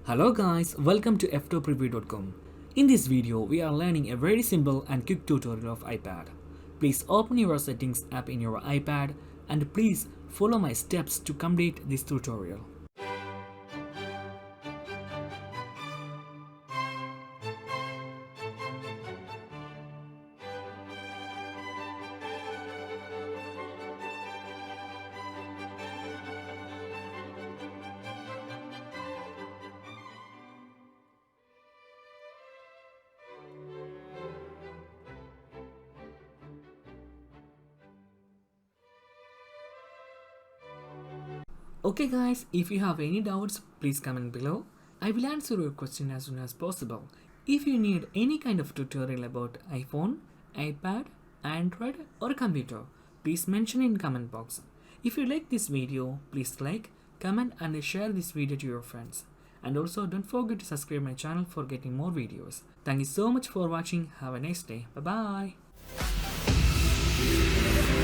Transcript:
Hello guys, welcome to Ftopreview.com. In this video, we are learning a very simple and quick tutorial of iPad. Please open your settings app in your iPad and please follow my steps to complete this tutorial. Okay guys, if you have any doubts, please comment below. I will answer your question as soon as possible. If you need any kind of tutorial about iPhone, iPad, Android or computer, please mention in comment box. If you like this video, please like, comment and share this video to your friends. And also don't forget to subscribe my channel for getting more videos. Thank you so much for watching. Have a nice day. Bye bye.